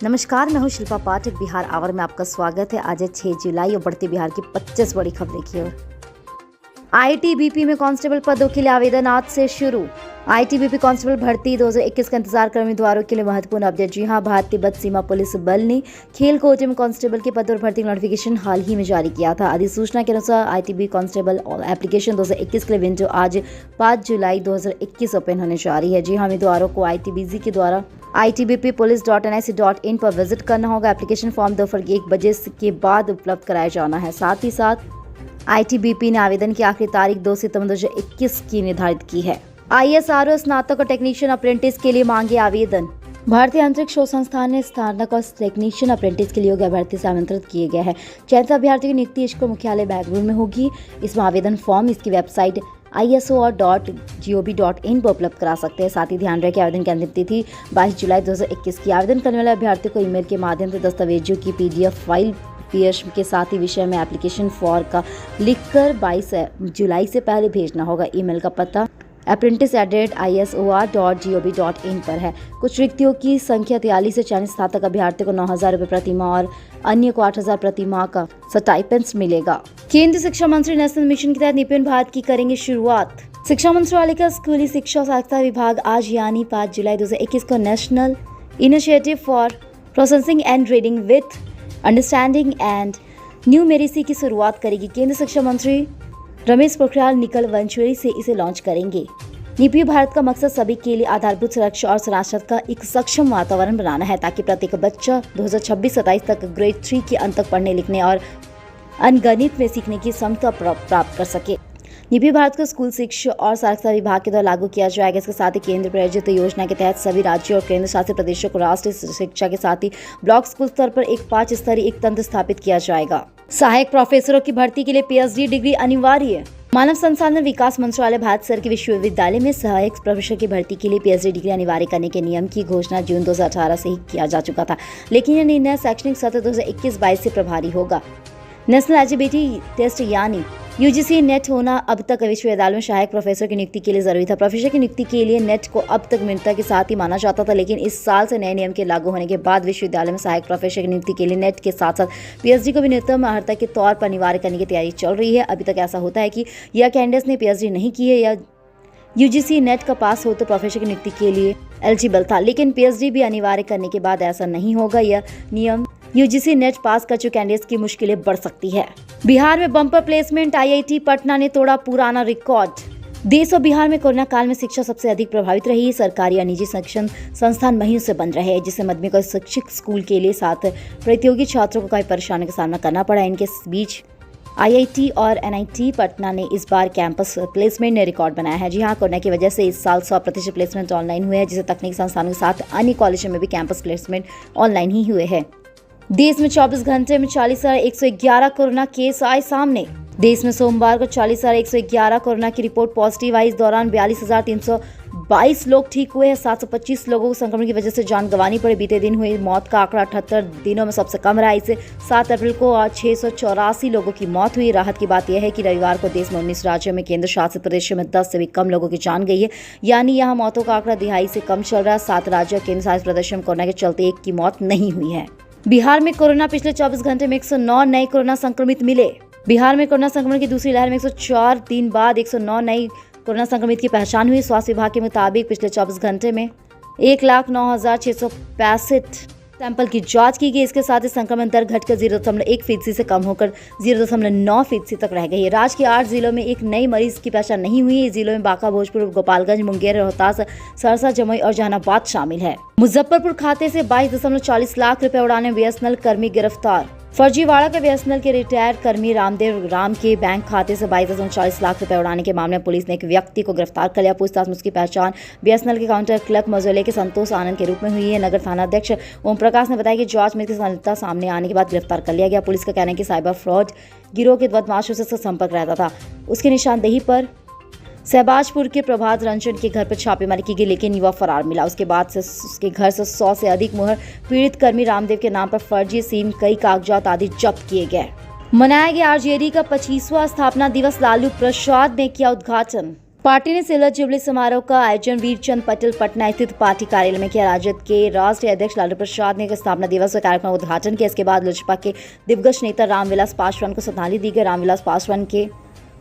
नमस्कार, मैं हूं शिल्पा पाठक। बिहार आवर में आपका स्वागत है। आज है 6 जुलाई और बढ़ती बिहार की 25 बड़ी खबरें की ओर। आईटीबीपी में कांस्टेबल पदों के लिए आवेदन आज से शुरू। आईटीबीपी कांस्टेबल भर्ती 2021 का इंतजार कर उम्मीदवारों के लिए महत्वपूर्ण अपडेट। जी हां, भारतीय बद सीमा पुलिस बल ने खेल कोटे में कांस्टेबल के पद और भर्ती का नोटिफिकेशन हाल ही में जारी किया था। अधिसूचना के अनुसार आईटीबीपी कांस्टेबल एप्लीकेशन 2021 के लिए विंडो आज 5 जुलाई 2021 ओपन होने जा रही है। जी हां, उम्मीदवारों को आईटीबीजी के द्वारा itbppolice.nic.in पर विजिट करना होगा। एप्लीकेशन फॉर्म दोपहर 1 बजे के बाद उपलब्ध कराया जाना है। साथ ही साथ आईटीबीपी ने आवेदन की आखिरी तारीख 2 सितंबर 2021 की निर्धारित की है। ISRO स्नातक और टेक्नीशियन अप्रेंटिस के लिए मांगे आवेदन। भारतीय अंतरिक्ष शोध संस्थान ने स्नातक और टेक्नीशियन अप्रेंटिस के लिए योग्य अभ्यर्थी से आमंत्रित किए गए हैं। चयनित अभ्यर्थियों की नियुक्ति इसको मुख्यालय बेंगलुरु में होगी। इसमें आवेदन फॉर्म इसकी वेबसाइट isor.gov.in पर उपलब्ध करा सकते हैं। साथ ही ध्यान रखें, आवेदन की अंतिम तिथि 22 जुलाई 2021 की। आवेदन करने वाले अभ्यर्थी को ईमेल के माध्यम से दस्तावेजों की PDF फाइल के साथ ही विषय में एप्लीकेशन फॉर्म का लिखकर 22 जुलाई से पहले भेजना होगा। ईमेल का पता apprentice@isor.gov.in पर है। कुछ रिक्तियों की संख्या 43 से 40 स्नातक अभ्यर्थी को 9,000 रुपये प्रति माह और अन्य को 8,000 प्रति माह का स्टाइपेंड मिलेगा। केंद्रीय शिक्षा मंत्री नेशनल मिशन के तहत निपुण भारत की करेंगे शुरुआत। शिक्षा मंत्रालय का स्कूली शिक्षा साक्षरता विभाग आज यानी 5 जुलाई 2021 को national initiative for processing and reading with understanding and numeracy की शुरुआत करेगी। केंद्रीय शिक्षा मंत्री रमेश पोखरियाल निकल वर्चुअली से इसे लॉन्च करेंगे। निपुण भारत का मकसद सभी के लिए आधारभूत सुरक्षा और साक्षरता का एक सक्षम वातावरण बनाना है, ताकि प्रत्येक बच्चा 2026-27 तक ग्रेड 3 के अंत तक पढ़ने लिखने और अंकगणित में सीखने की क्षमता प्राप्त कर सके। निपुण भारत को स्कूल शिक्षा और साक्षरता विभाग के द्वारा लागू किया जाएगा। इसके साथ ही केंद्र प्रायोजित योजना के तहत सभी राज्यों और केंद्र शासित प्रदेशों को राष्ट्रीय शिक्षा के साथ ही ब्लॉक स्कूल स्तर पर एक 5 स्तरीय एक तंत्र स्थापित किया जाएगा। सहायक प्रोफेसरों की भर्ती के लिए PhD डिग्री अनिवार्य। मानव संसाधन विकास मंत्रालय भारत सरकार के विश्वविद्यालय में सहायक प्रोफेसर की भर्ती के लिए PhD डिग्री अनिवार्य करने के नियम की घोषणा जून 2018 से ही किया जा चुका था, लेकिन यह निर्णय शैक्षणिक सत्र 2021-22 से प्रभावी होगा। नेशनल एलिजिबिलिटी टेस्ट यानी UGC नेट होना अब तक विश्वविद्यालय में सहायक प्रोफेसर की नियुक्ति के लिए जरूरी था। प्रोफेसर की नियुक्ति के लिए नेट को अब तक मित्रता के साथ ही माना जाता था, लेकिन इस साल से नए नियम के लागू होने के बाद विश्वविद्यालय में सहायक प्रोफेसर की नियुक्ति के लिए नेट के साथ साथ PhD को भी न्यूनतम अर्हता के तौर पर अनिवार्य करने की तैयारी चल रही है। अभी तक ऐसा होता है कि यह कैंडिडेट्स ने PhD नहीं की है या UGC नेट का पास हो तो प्रोफेसर की नियुक्ति के लिए एलिजिबल था, लेकिन PhD भी अनिवार्य करने के बाद ऐसा नहीं होगा। यह नियम UGC नेट पास कर चुके कैंडिडेट्स की मुश्किलें बढ़ सकती है। बिहार में बम्पर प्लेसमेंट, IIT पटना ने तोड़ा पुराना रिकॉर्ड। देश और बिहार में कोरोना काल में शिक्षा सबसे अधिक प्रभावित रही। सरकारी और निजी शिक्षण संस्थान महीनों से बंद रहे, जिससे मध्यमिक और शिक्षक स्कूल के लिए 7 प्रतियोगी छात्रों को कई परेशानियों का सामना करना पड़ा। इनके बीच IIT और NIT पटना ने इस बार कैंपस प्लेसमेंट ने रिकॉर्ड बनाया है। जी हाँ, कोरोना की वजह से इस साल 100% प्लेसमेंट ऑनलाइन हुए हैं, जिससे तकनीकी संस्थानों के साथ अन्य कॉलेजों में भी कैंपस प्लेसमेंट ऑनलाइन ही हुए हैं। देश में 24 घंटे में 40,111 कोरोना केस आए सामने। देश में सोमवार को 40,111 कोरोना की रिपोर्ट पॉजिटिव आई। इस दौरान 42,322 लोग ठीक हुए हैं। 725 लोगों को संक्रमण की वजह से जान गंवानी पड़ी। बीते दिन हुई मौत का आंकड़ा 78 दिनों में सबसे कम रहा। इससे 7 अप्रैल को आज 684 लोगों की मौत हुई। राहत की बात यह है कि रविवार को देश में 19 राज्यों में केंद्र शासित प्रदेशों में 10 से भी कम लोगों की जान गई है, यानी यहाँ मौतों का आंकड़ा दिहाई से कम चल रहा है। 7 राज्यों और केंद्र शासित प्रदेशों में कोरोना के चलते एक की मौत नहीं हुई है। बिहार में कोरोना पिछले 24 घंटे में 109 नए कोरोना संक्रमित मिले। बिहार में कोरोना संक्रमण की दूसरी लहर में 104 दिन बाद 109 नई कोरोना संक्रमित की पहचान हुई। स्वास्थ्य विभाग के मुताबिक पिछले 24 घंटे में 1,09,665 सैंपल की जांच की गई। इसके साथ ही संक्रमण दर घटकर 0.1% से कम होकर 0.9% तक रह गई है। राज्य के 8 जिलों में एक नई मरीज की पहचान नहीं हुई है। इस जिलों में बांका, भोजपुर, गोपालगंज, मुंगेर, रोहतास, सहरसा, जमुई और जहानाबाद शामिल है। मुजफ्फरपुर खाते से 22.40 लाख रुपए उड़ाने BSNL कर्मी गिरफ्तार। फर्जीवाड़ा के BSNL के रिटायर्ड कर्मी रामदेव राम के बैंक खाते से 22.40 लाख रुपए उड़ाने के मामले में पुलिस ने एक व्यक्ति को गिरफ्तार कर लिया। पूछताछ में उसकी पहचान BSNL के काउंटर क्लर्क मजोले के संतोष आनंद के रूप में हुई है। नगर थाना अध्यक्ष ओम प्रकाश ने बताया कि जांच में इसकी संलिप्तता सामने आने के बाद गिरफ्तार कर लिया गया। पुलिस का कहना है कि साइबर फ्रॉड गिरोह के बदमाशों से संपर्क रहता था। उसकी निशानदेही पर सहबाजपुर के प्रभात रंजन के घर पर छापेमारी की गई, लेकिन युवा फरार मिला। उसके बाद से उसके घर से 100 से अधिक मुहर पीड़ित कर्मी रामदेव के नाम पर फर्जी सिम, कई कागजात आदि जब्त किए गए। मनाया गया RJD का 25वां स्थापना दिवस। लालू प्रसाद ने किया उद्घाटन। पार्टी ने सिल्वर जुबली समारोह का आयोजन वीरचंद पटेल पटना स्थित पार्टी कार्यालय में किया। राजद के राष्ट्रीय अध्यक्ष लालू प्रसाद ने स्थापना दिवस कार्यक्रम का उद्घाटन किया। इसके बाद लोजपा के दिवंगत नेता रामविलास पासवान को श्रद्धांजलि दी गई। रामविलास पासवान के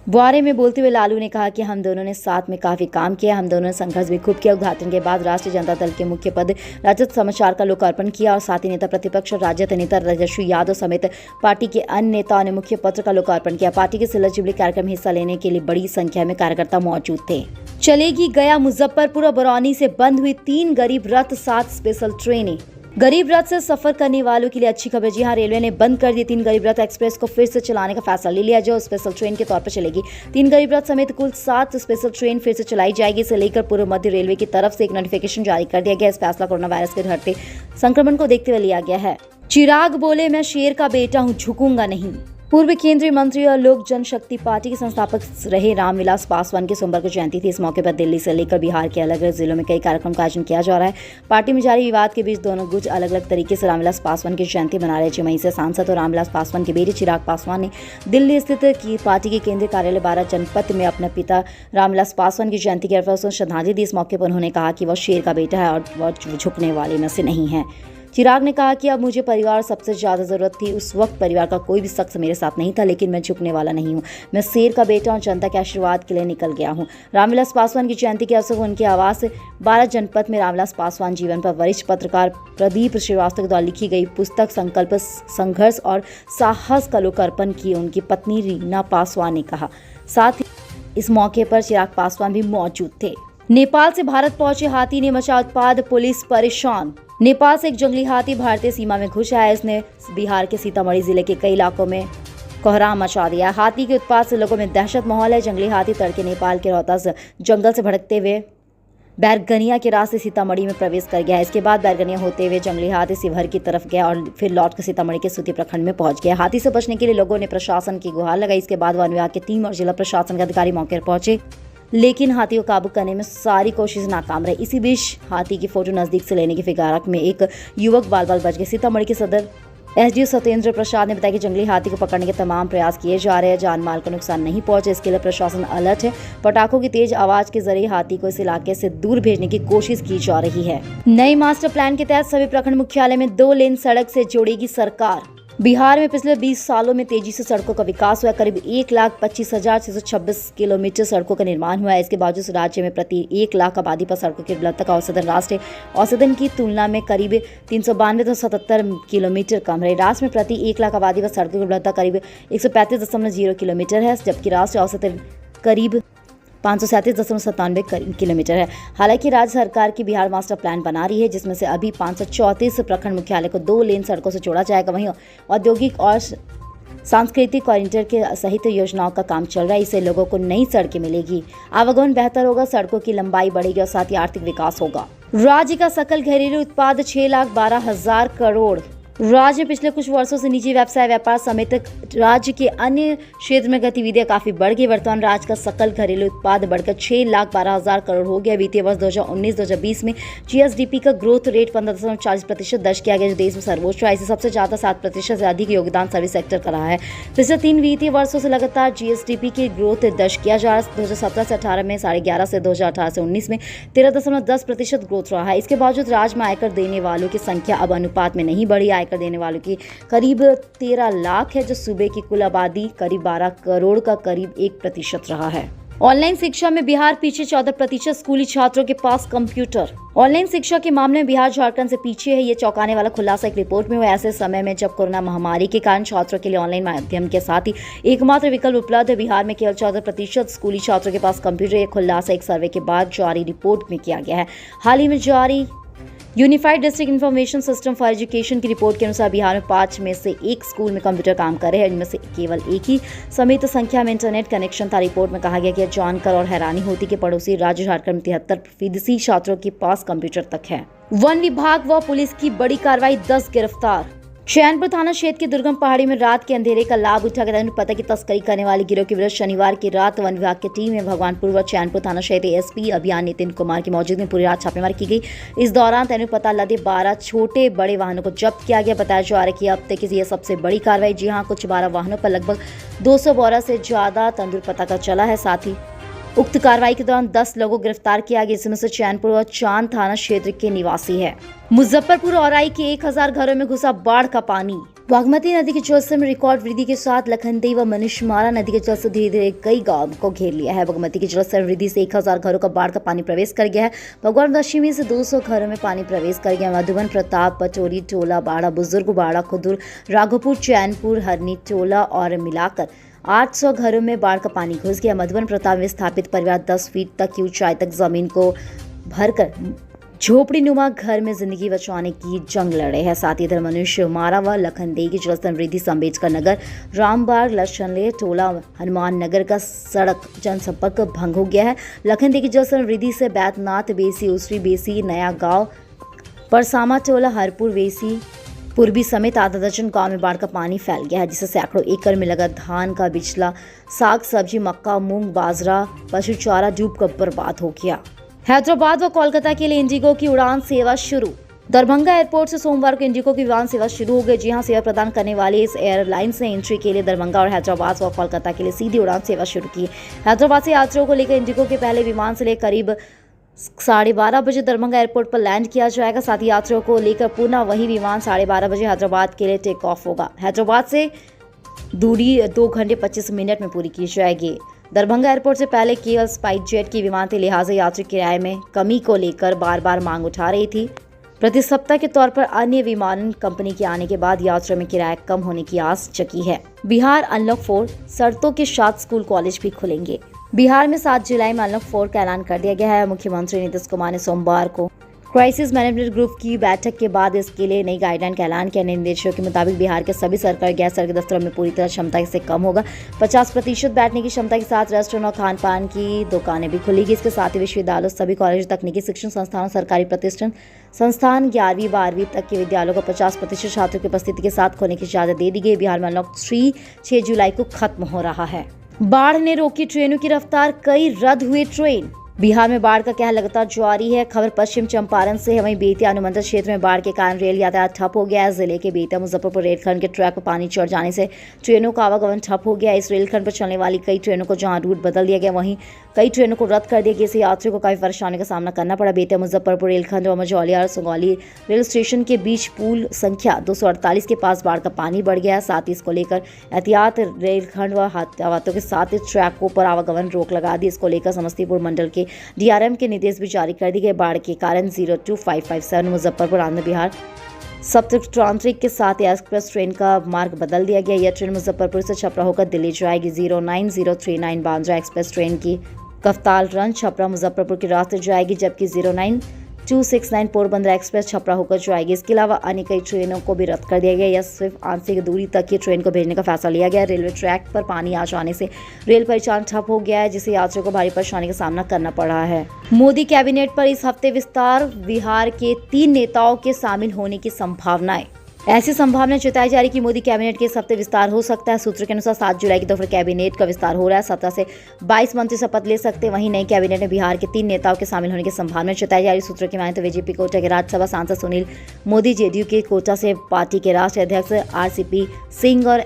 बारे में बोलते हुए लालू ने कहा कि हम दोनों ने साथ में काफी काम किया, हम दोनों ने संघर्ष भी खूब किया। उद्घाटन के बाद राष्ट्रीय जनता दल के मुख्य पद राजद समाचार का लोकार्पण किया और साथ ही नेता प्रतिपक्ष और राजद नेता तेजस्वी यादव समेत पार्टी के अन्य नेताओं ने मुख्य पत्र का लोकार्पण किया। पार्टी के सिल्वर जुबली कार्यक्रम में हिस्सा लेने के लिए बड़ी संख्या में कार्यकर्ता मौजूद थे। चलेगी गया मुजफ्फरपुर और बरौनी से बंद हुई 3 गरीब रथ 7 स्पेशल ट्रेनें। गरीब रथ से सफर करने वालों के लिए अच्छी खबर। जी हां, रेलवे ने बंद कर दी 3 गरीब रथ एक्सप्रेस को फिर से चलाने का फैसला ले लिया, जो स्पेशल ट्रेन के तौर पर चलेगी। 3 गरीब रथ समेत कुल 7 स्पेशल ट्रेन फिर से चलाई जाएगी। इसे लेकर पूर्व मध्य रेलवे की तरफ से एक नोटिफिकेशन जारी कर दिया गया। इस फैसला कोरोना वायरस के बढ़ते संक्रमण को देखते हुए लिया गया है। चिराग बोले, मैं शेर का बेटा हूं, झुकूंगा नहीं। पूर्व केंद्रीय मंत्री और लोक जनशक्ति पार्टी के संस्थापक रहे रामविलास पासवान की सोमवार को जयंती थी। इस मौके पर दिल्ली से लेकर बिहार के अलग अलग जिलों में कई कार्यक्रम का आयोजन किया जा रहा है। पार्टी में जारी विवाद के बीच दोनों गुट अलग अलग तरीके से रामविलास पासवान की जयंती मना रहे थे। वहीं से सांसद और रामविलास पासवान के बेटे चिराग पासवान ने दिल्ली स्थित पार्टी के केंद्रीय कार्यालय 12 जनपथ में अपने पिता रामविलास पासवान की जयंती के अवसर पर श्रद्धांजलि दी। इस मौके पर उन्होंने कहा कि वह शेर का बेटा है और वह झुकने वाले में से नहीं है। चिराग ने कहा कि अब मुझे परिवार सबसे ज्यादा जरूरत थी। उस वक्त परिवार का कोई भी शख्स मेरे साथ नहीं था, लेकिन मैं झुकने वाला नहीं हूं। मैं शेर का बेटा और जनता के आशीर्वाद के लिए निकल गया हूं। रामविलास पासवान की जयंती के अवसर पर उनके आवास 12 जनपथ में रामविलास पासवान जीवन पर वरिष्ठ पत्रकार प्रदीप श्रीवास्तव द्वारा लिखी गई पुस्तक संकल्प संघर्ष और साहस का लोकार्पण की उनकी पत्नी रीना पासवान ने कहा। साथ ही इस मौके पर चिराग पासवान भी मौजूद थे। नेपाल से भारत पहुंचे हाथी ने मचा उत्पाद, पुलिस परेशान। नेपाल से एक जंगली हाथी भारतीय सीमा में घुस आया। इसने बिहार के सीतामढ़ी जिले के कई इलाकों में कोहराम मचा दिया। हाथी के उत्पाद से लोगों में दहशत माहौल है। जंगली हाथी तड़के नेपाल के रोहतास जंगल से भड़कते हुए बैरगनिया के रास्ते सीतामढ़ी में प्रवेश कर गया। इसके बाद बैरगनिया होते हुए जंगली हाथी शिवहर की तरफ गया और फिर लौटकर सीतामढ़ी के सूती प्रखंड में पहुंच गया। हाथी से बचने के लिए लोगों ने प्रशासन की गुहार लगाई। इसके बाद वन विभाग की टीम और जिला प्रशासन के अधिकारी मौके पर पहुंचे, लेकिन हाथी को काबू करने में सारी कोशिश नाकाम रही। इसी बीच हाथी की फोटो नजदीक से लेने की फिगारत में एक युवक बाल बाल बच गए। सीतामढ़ी के सदर एसडीओ सत्येंद्र प्रसाद ने बताया कि जंगली हाथी को पकड़ने के तमाम प्रयास किए जा रहे हैं। जान माल को नुकसान नहीं पहुंचे, इसके लिए प्रशासन अलर्ट है। पटाखों की तेज आवाज के जरिए हाथी को इस इलाके से दूर भेजने की कोशिश की जा रही है। नई मास्टर प्लान के तहत सभी प्रखंड मुख्यालय में 2 लेन सड़क से जोड़ेगी सरकार। बिहार में पिछले 20 सालों में तेजी से सड़कों का विकास हुआ। करीब 1,25,626 किलोमीटर सड़कों का निर्माण हुआ है। इसके बावजूद राज्य में प्रति 1 लाख आबादी पर सड़कों की उपलब्धता का औसतन राष्ट्रीय औसतन की तुलना में करीब 392.77 किलोमीटर कम है। राज्य में प्रति 1 लाख आबादी पर सड़कों की उपलब्धता करीब 135.0 किलोमीटर है, जबकि राष्ट्रीय औसतन करीब 537.97 किलोमीटर है। हालांकि राज्य सरकार की बिहार मास्टर प्लान बना रही है, जिसमें से अभी 534 प्रखंड मुख्यालय को 2 लेन सड़कों से जोड़ा जाएगा। वहीं औद्योगिक और सांस्कृतिक कॉरिडोर के सहित योजनाओं का काम चल रहा है। इससे लोगों को नई सड़कें मिलेगी, आवागमन बेहतर होगा, सड़कों की लंबाई बढ़ेगी और साथ ही आर्थिक विकास होगा। राज्य का सकल घरेलू उत्पाद 6,12,000 करोड़। राज्य में पिछले कुछ वर्षों से निजी व्यवसाय व्यापार समेत राज्य के अन्य क्षेत्र में गतिविधियां काफी बढ़ गई। वर्तमान राज्य का सकल घरेलू उत्पाद बढ़कर 6,12,000 करोड़ हो गया। वित्तीय वर्ष 2019-2020 में जीएसडीपी का ग्रोथ रेट 15.40% दर्ज किया गया, जो देश में सर्वोच्च है। इसे सबसे ज्यादा 7% से अधिक योगदान सर्विस सेक्टर का रहा है। पिछले 3 वित्तीय वर्षों से लगातार जीएसडीपी की ग्रोथ दर्ज किया जा रहा है। 2017 से 18 में 11.5 से 2018 से 19 में 13.10% ग्रोथ रहा है। इसके बावजूद राज्य में आयकर देने वालों की संख्या अब अनुपात में नहीं बढ़ी। आयकर देने वालों की करीब 13 लाख है, जो सूबे की कुल आबादी करीब 12 करोड़ का करीब 1% रहा है। ऑनलाइन शिक्षा में बिहार पीछे, 14% स्कूली छात्रों के पास कंप्यूटर। ऑनलाइन शिक्षा के मामले में बिहार झारखंड से पीछे है। ये चौंकाने वाला खुलासा एक रिपोर्ट में हुआ। ऐसे समय में जब कोरोना महामारी के कारण छात्रों के लिए ऑनलाइन माध्यम के साथ ही एकमात्र विकल्प उपलब्ध है, बिहार में केवल 14% स्कूली छात्रों के पास कंप्यूटर। ये खुलासा एक सर्वे के बाद जारी रिपोर्ट में किया गया है। हाल ही में जारी unified district information system for education की रिपोर्ट के अनुसार बिहार में 5 में से 1 स्कूल में कंप्यूटर काम कर रहे हैं। इनमें से केवल एक ही समित संख्या में इंटरनेट कनेक्शन था। रिपोर्ट में कहा गया कि जानकर और हैरानी होती कि पड़ोसी राज्य झारखंड में 73% छात्रों के पास कंप्यूटर तक है। वन विभाग व पुलिस की बड़ी कार्रवाई, 10 गिरफ्तार। चैनपुर थाना क्षेत्र की दुर्गम पहाड़ी में रात के अंधेरे का लाभ उठाकर पता की तस्करी करने वाली गिरोह के विरुद्ध शनिवार की रात वन विभाग की टीम में भगवानपुर व चैनपुर थाना क्षेत्र एसपी अभियान नितिन कुमार की मौजूदगी में पूरी रात छापेमारी की गई। इस दौरान तेनु पता लदे 12 छोटे बड़े वाहनों को जब्त किया गया। बताया जा रहा है कि अब तक की यह सबसे बड़ी कार्रवाई। जी हां, कुछ 12 वाहनों पर लगभग 200 बोरा से ज्यादा तंदूर पता का चला है। साथ ही उक्त कार्रवाई के दौरान 10 लोगों को गिरफ्तार किया गया, जिसमें से चैनपुर और चांद थाना क्षेत्र के निवासी है। मुजफ्फरपुर औराई के 1000 घरों में घुसा बाढ़ का पानी। बागमती नदी के जलस्तर में रिकॉर्ड वृद्धि के साथ लखनदेई व मनीषमाला नदी के जलस्तर धीरे धीरे कई गांव को घेर लिया है। बागमती के जलस्तर वृद्धि से 1000 घरों का बाढ़ का पानी प्रवेश कर गया है। भगवान पश्चिमी से 200 घरों में पानी प्रवेश कर गया। मधुबन, प्रताप, पचोरी, टोला, बाड़ा, बुजुर्ग बाड़ा, खुदुर, राघोपुर, चैनपुर, हरनी, टोला और मिलाकर 800 घरों में बाढ़ का पानी घुस गया। मधुबन प्रताप में स्थापित परिवार 10 फीट तक की ऊंचाई तक जमीन को भरकर झोपड़ी नुमा घर में जिंदगी बचाने की जंग लड़े हैं। साथ ही इधर मनुष्य मारा व लखनदेई की जलस्तर वृद्धि से अम्बेडकर नगर, रामबाग, लक्षणले, टोला, हनुमान नगर का सड़क जनसंपर्क भंग हो गया है। लखनदेई की जलस्तर वृद्धि से बैतनाथ, बेसी, उसरी, बेसी, नया गांव, परसामा, टोला, हरपुर, बेसी, पूर्वी समेत आधा दर्जन गांव में बाढ़ का पानी फैल गया है, जिससे सैकड़ों एकड़ में लगा धान का बिचला, साग सब्जी, मक्का, मूंग, बाजरा, पशु चारा डूबकर बर्बाद हो गया। हैदराबाद व कोलकाता के लिए इंडिगो की उड़ान सेवा शुरू। दरभंगा एयरपोर्ट से सोमवार को इंडिगो की विमान सेवा शुरू हो गई। जी हां, सेवा प्रदान करने वाली इस एयरलाइंस ने एंट्री के लिए दरभंगा और हैदराबाद व कोलकाता के लिए सीधी उड़ान सेवा शुरू की। हैदराबाद से यात्रियों को लेकर इंडिगो के पहले विमान से लेकर करीब 12:30 बजे दरभंगा एयरपोर्ट पर लैंड किया जाएगा। साथ ही यात्रियों को लेकर पुनः वही विमान 12:30 बजे हैदराबाद के लिए टेक ऑफ होगा। हैदराबाद से दूरी 2 घंटे 25 मिनट में पूरी की जाएगी। दरभंगा एयरपोर्ट से पहले केवल स्पाइस जेट की विमान थे, लिहाजा यात्री किराए में कमी को लेकर बार बार मांग उठा रही थी। प्रति सप्ताह के तौर पर अन्य विमानन कंपनी के आने के बाद यात्रियों में किराया कम होने की आस जगी है। बिहार अनलॉक 4 शर्तों के साथ स्कूल कॉलेज भी खुलेंगे। बिहार में 7 जुलाई में अनलॉक 4 का ऐलान कर दिया गया है। मुख्यमंत्री नीतीश कुमार ने सोमवार को क्राइसिस मैनेजमेंट ग्रुप की बैठक के बाद इसके लिए नई गाइडलाइन का ऐलान किया। निर्देशों के मुताबिक बिहार के सभी सरकारी गैर सरकारी दफ्तरों में पूरी तरह क्षमता से कम होगा। 50% बैठने की क्षमता के साथ रेस्टोरेंट और खान पान की दुकानें भी खुलेगी। इसके साथ ही विश्वविद्यालयों, सभी कॉलेज, तकनीकी शिक्षण संस्थानों, सरकारी प्रतिष्ठान संस्थान 11वीं 12वीं तक के विद्यालयों को 50% छात्रों की उपस्थिति के साथ खोलने की इजाजत दे दी गई। बिहार में अनलॉक 3 6 जुलाई को खत्म हो रहा है। बाढ़ ने रोकी ट्रेनों की रफ्तार, कई रद्द हुए ट्रेन। बिहार में बाढ़ का कहर लगातार जारी है। खबर पश्चिम चंपारण से है। वहीं बेतिया अनुमंडल क्षेत्र में बाढ़ के कारण रेल यातायात ठप हो गया है। जिले के बेतिया मुजफ्फरपुर रेलखंड के ट्रैक पर पानी चढ़ जाने से ट्रेनों का आवागमन ठप हो गया है। इस रेलखंड पर चलने वाली कई ट्रेनों को जहां रूट बदल दिया गया, वहीं कई ट्रेनों को रद्द कर दिया गया। इससे यात्रियों को काफी परेशानी का सामना करना पड़ा। बेतिया मुजफ्फरपुर रेलखंड और मझौलिया और सुगौली रेल स्टेशन के बीच पुल संख्या 248 के पास बाढ़ का पानी बढ़ गया है। साथ ही इसको लेकर एहतियात रेलखंड व हाथों के साथ ही ट्रैकों पर आवागमन रोक लगा दी। इसको लेकर समस्तीपुर मंडल के DRM के निर्देश भी जारी कर दिए गए। बाढ़ के कारण 02557 मुजफ्फरपुर आनंद विहार सप्तक्रांतिक के साथ एक्सप्रेस ट्रेन का मार्ग बदल दिया गया। यह ट्रेन मुजफ्फरपुर से छपरा होकर दिल्ली जाएगी। 09039 बांद्रा एक्सप्रेस ट्रेन की कफ्ताल रन छपरा मुजफ्फरपुर के रास्ते जाएगी, जबकि 09269 पोरबंदर एक्सप्रेस छपरा होकर जाएगी। इसके अलावा अन्य कई ट्रेनों को भी रद्द कर दिया गया। यह सिर्फ आंशिक दूरी तक की ट्रेन को भेजने का फैसला लिया गया। रेलवे ट्रैक पर पानी आ जाने से रेल परिचालन ठप हो गया है, जिससे यात्रियों को भारी परेशानी का सामना करना पड़ रहा है। मोदी कैबिनेट पर इस हफ्ते विस्तार, बिहार के 3 नेताओं के शामिल होने की संभावनाएं। ऐसी संभावना जताई जा रही कि मोदी कैबिनेट के इस हफ्ते विस्तार हो सकता है। सूत्रों के अनुसार 7 जुलाई की दोपहर कैबिनेट का विस्तार हो रहा है। 17 से 22 मंत्री शपथ ले सकते हैं। वहीं नई कैबिनेट में बिहार के 3 नेताओं के शामिल होने की संभावना जताई जा रही। सूत्रों की माने तो बीजेपी कोटा के राज्यसभा सांसद सुनील मोदी, JDU के कोटा से पार्टी के राष्ट्रीय अध्यक्ष RCP सिंह और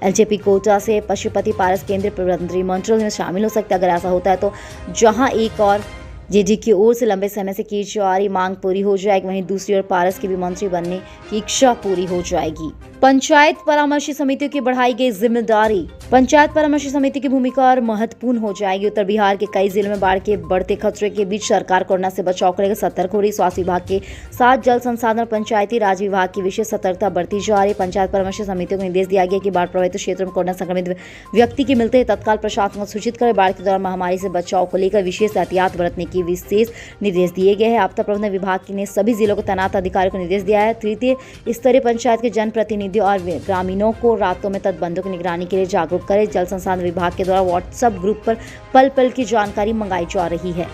LJP कोटा से पशुपति पारस केंद्रीय मंत्रिमंडल में शामिल हो सकते हैं। अगर ऐसा होता है तो जहां एक और JD की ओर से लंबे समय से की जा रही मांग पूरी हो जाएगी, वहीं दूसरी ओर पारस की भी मंत्री बनने की इच्छा पूरी हो जाएगी। पंचायत परामर्श समितियों की बढ़ाई गई जिम्मेदारी। पंचायत परामर्श समिति की भूमिका और महत्वपूर्ण हो जाएगी। उत्तर बिहार के कई जिलों में बाढ़ के बढ़ते खतरे के बीच सरकार कोरोना से बचाव को लेकर सतर्क हो रही। स्वास्थ्य विभाग के साथ जल संसाधन और पंचायती राज विभाग की विशेष सतर्कता बढ़ती जा रही। पंचायत परामर्श समितियों को निर्देश दिया गया कि बाढ़ प्रभावित क्षेत्रों में कोरोना संक्रमित व्यक्ति की मिलते ही तत्काल प्रशासन को सूचित करें। बाढ़ के दौरान महामारी से बचाव को लेकर विशेष एहतियात बरतने की विशेष निर्देश दिए गए हैं। आपदा प्रबंधन विभाग ने सभी जिलों को तैनात अधिकारियों को निर्देश दिया है। तृतीय स्तरीय पंचायत के जनप्रतिनिधियों और ग्रामीणों को रातों में तटबंधों की निगरानी के लिए जागरूक करें। जल संसाधन विभाग के द्वारा व्हाट्सएप ग्रुप पर पल पल की जानकारी मंगाई जा रही है।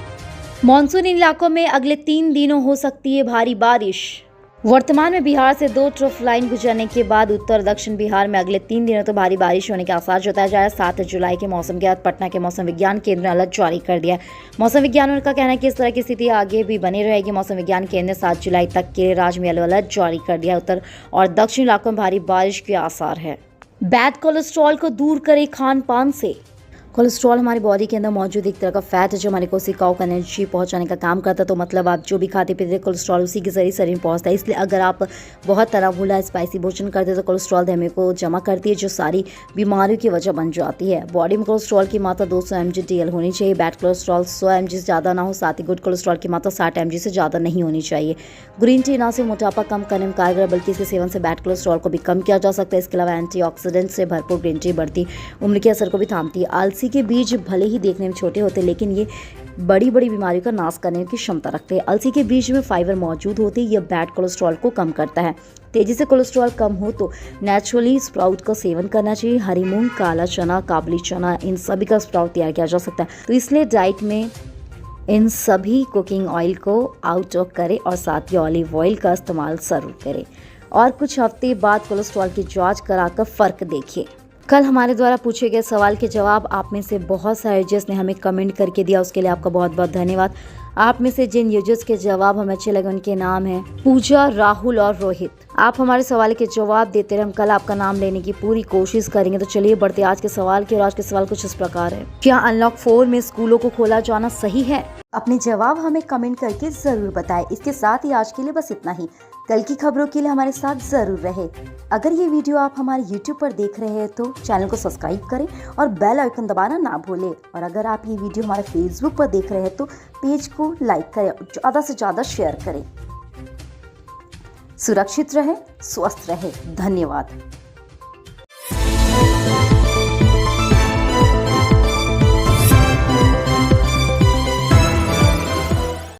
मानसूनी इलाकों में अगले 3 दिनों हो सकती है भारी बारिश। वर्तमान में बिहार से 2 ट्रफ लाइन गुजरने के बाद उत्तर दक्षिण बिहार में अगले 3 दिनों तो भारी बारिश होने के आसार जताया जा रहा है। 7 जुलाई के मौसम के बाद पटना के मौसम विज्ञान केंद्र ने अलर्ट जारी कर दिया है। मौसम विज्ञान का कहना है कि इस तरह की स्थिति आगे भी बनी रहेगी। मौसम विज्ञान केंद्र ने 7 जुलाई तक के राज्य में येलो अलर्ट जारी कर दिया है। उत्तर और दक्षिण इलाकों में भारी बारिश के आसार है। बैड कोलेस्ट्रॉल को दूर करे खान पान से। कोलेस्ट्रॉल हमारी बॉडी के अंदर मौजूद एक तरह का फैट है जो हमारी कोशिकाओं को एनर्जी पहुंचाने का काम करता है। तो मतलब आप जो भी खाते पीते कोलेस्ट्रॉल उसी के जरिए शरीर में पहुंचता है। इसलिए अगर आप बहुत तला भुना स्पाइसी भोजन करते तो कोलेस्ट्रॉल दमे को जमा करती है जो सारी बीमारियों की वजह बन जाती है। बॉडी में कोलेस्ट्रॉल की मात्रा 200 mg/dl होनी चाहिए। बैड कोलेस्ट्रॉल 100 mg से ज़्यादा ना हो, साथ ही गुड कोलेस्ट्रॉल की मात्रा 60 mg से ज़्यादा नहीं होनी चाहिए। ग्रीन टी ना सिर्फ मोटापा कम करने में कारगर है बल्कि इसके सेवन से बैड कोलेस्ट्रॉल को भी कम किया जा सकता है। इसके अलावा एंटीऑक्सीडेंट से भरपूर ग्रीन टी बढ़ती उम्र के असर को भी थामती है। अलसी के बीज भले ही देखने में छोटे होते हैं लेकिन ये बड़ी बड़ी बीमारियों का नाश करने की क्षमता रखते हैं। अलसी के बीज में फाइबर मौजूद होते हैं। यह बैड कोलेस्ट्रॉल को कम करता है। तेजी से कोलेस्ट्रॉल कम हो तो नेचुरली स्प्राउट का सेवन करना चाहिए। हरी मूंग, काला चना, काबुली चना, इन सभी का स्प्राउट तैयार किया जा सकता है। तो इसलिए डाइट में इन सभी कुकिंग ऑयल को आउट ऑफ करें और साथ ही ऑलिव ऑयल का इस्तेमाल जरूर करें और कुछ हफ्ते बाद कोलेस्ट्रॉल की जांच कराकर फ़र्क देखिए। कल हमारे द्वारा पूछे गए सवाल के जवाब आप में से बहुत सारे यूजर्स ने हमें कमेंट करके दिया, उसके लिए आपका बहुत बहुत धन्यवाद। आप में से जिन यूजर्स के जवाब हमें अच्छे लगे उनके नाम हैं पूजा, राहुल और रोहित। आप हमारे सवाल के जवाब देते रहे, हम कल आपका नाम लेने की पूरी कोशिश करेंगे। तो चलिए बढ़ते आज के सवाल की। और आज के सवाल कुछ इस प्रकार है, क्या अनलॉक 4 में स्कूलों को खोला जाना सही है? अपने जवाब हमें कमेंट करके जरूर बताएं। इसके साथ ही आज के लिए बस इतना ही। कल की खबरों के लिए हमारे साथ जरूर रहे। अगर ये वीडियो आप हमारे YouTube पर देख रहे हैं तो चैनल को सब्सक्राइब करें और बेल आइकन दबाना ना भूलें। और अगर आप ये वीडियो हमारे Facebook पर देख रहे हैं तो पेज को लाइक करें और ज़्यादा से ज़्यादा शेयर करें। सुरक्षित रहें, स्वस्थ रहें। धन्यवाद।